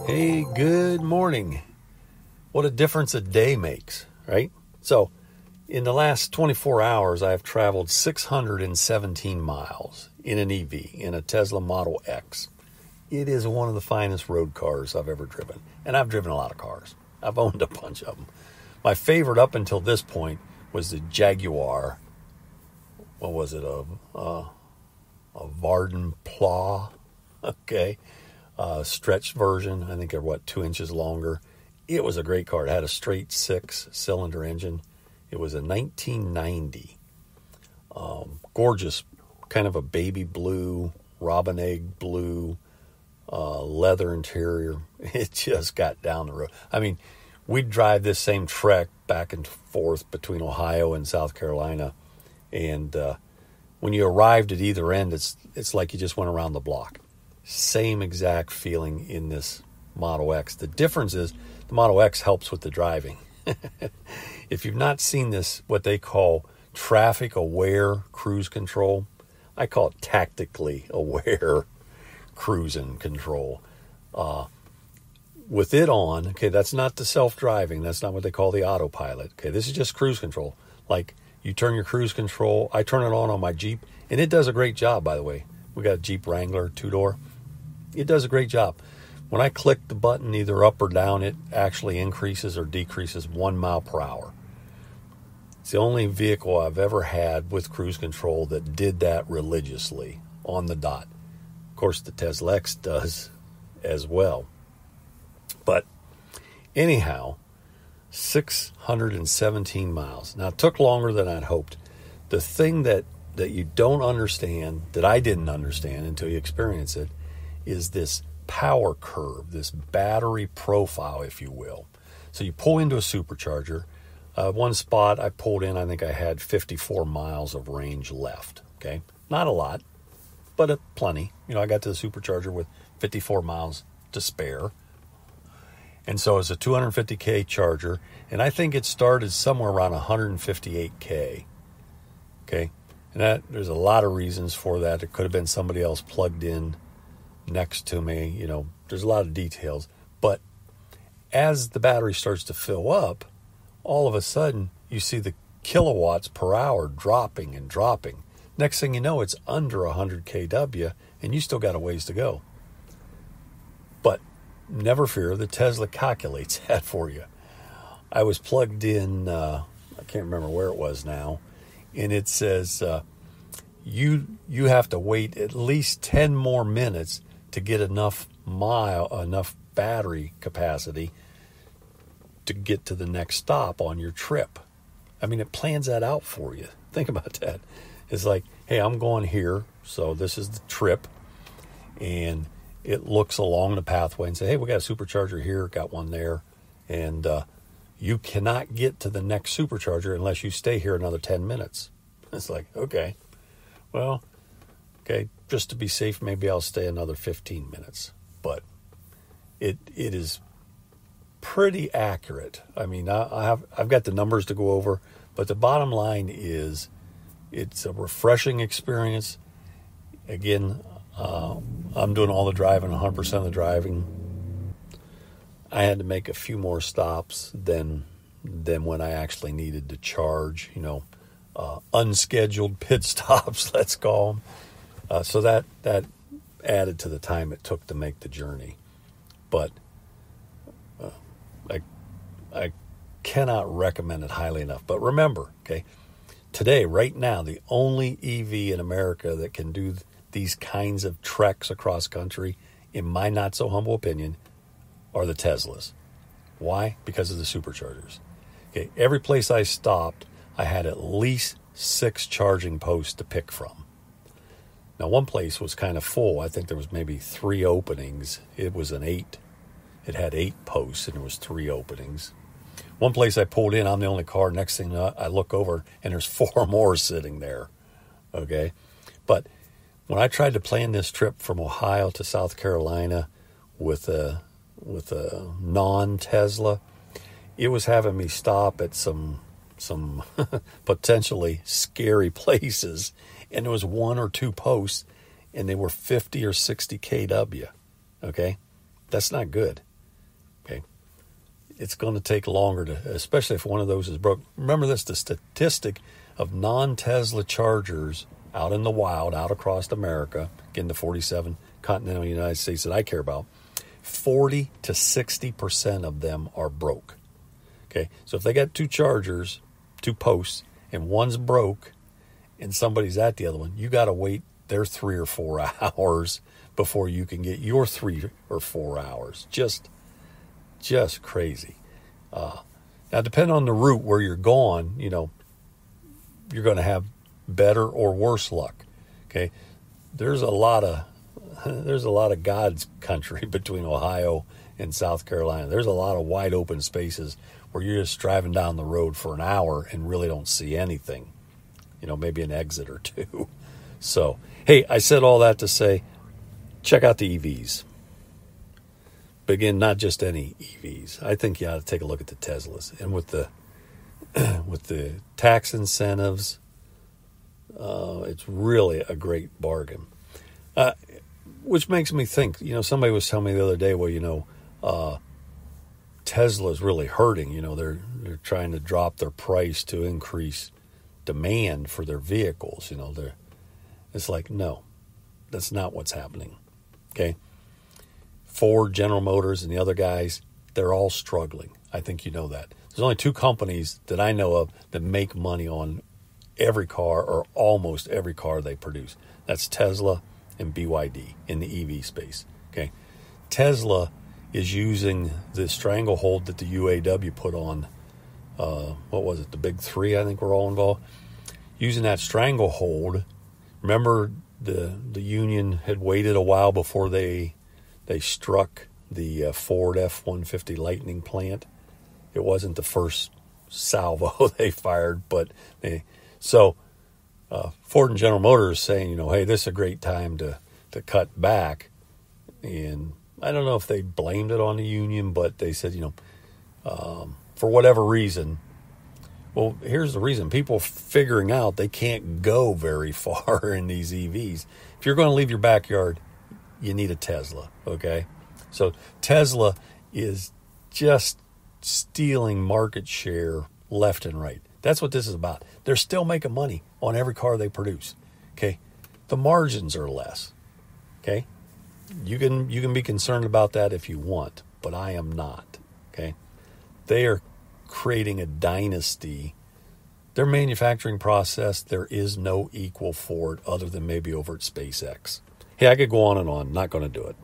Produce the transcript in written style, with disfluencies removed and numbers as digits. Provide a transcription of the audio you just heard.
Hey, good morning. What a difference a day makes, right? So, in the last 24 hours, I have traveled 617 miles in an EV, in a Tesla Model X. It is one of the finest road cars I've ever driven. And I've driven a lot of cars. I've owned a bunch of them. My favorite up until this point was the Jaguar. What was it? A Varden Pla. Okay. Stretched version. I think they're 2 inches longer. It was a great car. It had a straight 6-cylinder engine. It was a 1990. Gorgeous, kind of a baby blue, robin egg blue, leather interior. It just got down the road. I mean, we'd drive this same trek back and forth between Ohio and South Carolina. And when you arrived at either end, it's like you just went around the block. Same exact feeling in this Model X. The difference is the Model X helps with the driving. If you've not seen this, what they call traffic aware cruise control, I call it tactically aware cruise and control. With it on, okay, that's not the self-driving. That's not what they call the autopilot. Okay, this is just cruise control. Like you turn your cruise control, I turn it on my Jeep, and it does a great job, by the way. We got a Jeep Wrangler 2-door. It does a great job. When I click the button either up or down, it actually increases or decreases 1 mile per hour. It's the only vehicle I've ever had with cruise control that did that religiously on the dot. Of course, the Tesla X does as well. But anyhow, 617 miles. Now, it took longer than I'd hoped. The thing that you don't understand, that I didn't understand until you experience it, is this power curve, this battery profile, if you will. So you pull into a supercharger. One spot I pulled in, I think I had 54 miles of range left. Okay, not a lot, but plenty. You know, I got to the supercharger with 54 miles to spare. And so it's a 250K charger, and I think it started somewhere around 158K. Okay, and there's a lot of reasons for that. It could have been somebody else plugged in next to me. You know, there's a lot of details. But as the battery starts to fill up, all of a sudden you see the kilowatts per hour dropping and dropping. Next thing you know, it's under 100 kW, and you still got a ways to go. But never fear, the Tesla calculates that for you. I was plugged in, I can't remember where it was now, and it says you have to wait at least 10 more minutes to get enough battery capacity to get to the next stop on your trip. I mean, it plans that out for you. Think about that. It's like, hey, I'm going here, so this is the trip, and it looks along the pathway and say, hey, we got a supercharger here, got one there, and you cannot get to the next supercharger unless you stay here another 10 minutes. It's like, okay, well, okay, just to be safe, maybe I'll stay another 15 minutes. But it is pretty accurate. I mean, I've got the numbers to go over, but the bottom line is it's a refreshing experience. Again, I'm doing all the driving, 100% of the driving. I had to make a few more stops than when I actually needed to charge, unscheduled pit stops, let's call them. So that added to the time it took to make the journey. But I cannot recommend it highly enough. But remember, okay, today, right now, the only EV in America that can do these kinds of treks across country, in my not so humble opinion, are the Teslas. Why? Because of the superchargers. Okay, every place I stopped, I had at least 6 charging posts to pick from. Now, one place was kind of full. I think there was maybe 3 openings. It was an 8. It had 8 posts, and there was 3 openings. One place I pulled in, I'm the only car. Next thing I look over, and there's 4 more sitting there. Okay? But when I tried to plan this trip from Ohio to South Carolina with a non-Tesla, it was having me stop at some potentially scary places, and there was 1 or 2 posts, and they were 50 or 60 kW. Okay, that's not good. it's going to take longer to, especially if one of those is broke. Remember this, the statistic of non-Tesla chargers out in the wild, out across America, again, the 47 continental United States that I care about, 40 to 60% of them are broke. Okay, so if they got two chargers, two posts, and one's broke, and somebody's at the other one, you got to wait their 3 or 4 hours before you can get your 3 or 4 hours. Just crazy. Now, depending on the route where you're going, you're going to have better or worse luck. Okay, there's a lot of God's country between Ohio and South Carolina. There's a lot of wide open spaces where you're just driving down the road for an hour and really don't see anything. Maybe an exit or two. So, hey, I said all that to say, check out the EVs. But again, not just any EVs. I think you ought to take a look at the Teslas. And with the tax incentives, it's really a great bargain. Which makes me think, somebody was telling me the other day, Tesla's really hurting. They're trying to drop their price to increase demand for their vehicles. It's like, no, that's not what's happening. Okay. Ford, General Motors, and the other guys, they're all struggling. I think you know that. There's only 2 companies that I know of that make money on every car or almost every car they produce. That's Tesla and BYD in the EV space. Okay. Tesla is using the stranglehold that the UAW put on, what was it, the big 3, I think we're all involved. Using that stranglehold, remember the union had waited a while before they struck the Ford F-150 Lightning plant. It wasn't the first salvo they fired, but Ford and General Motors saying, hey, this is a great time to cut back. And I don't know if they blamed it on the union, but they said, for whatever reason. Well, here's the reason. People figuring out they can't go very far in these EVs. If you're going to leave your backyard, you need a Tesla, okay? So Tesla is just stealing market share left and right. That's what this is about. They're still making money on every car they produce, okay? The margins are less, okay? You can be concerned about that if you want, but I am not, okay? They are creating a dynasty. Their manufacturing process, there is no equal for it other than maybe over at SpaceX. Hey, I could go on and on. Not going to do it.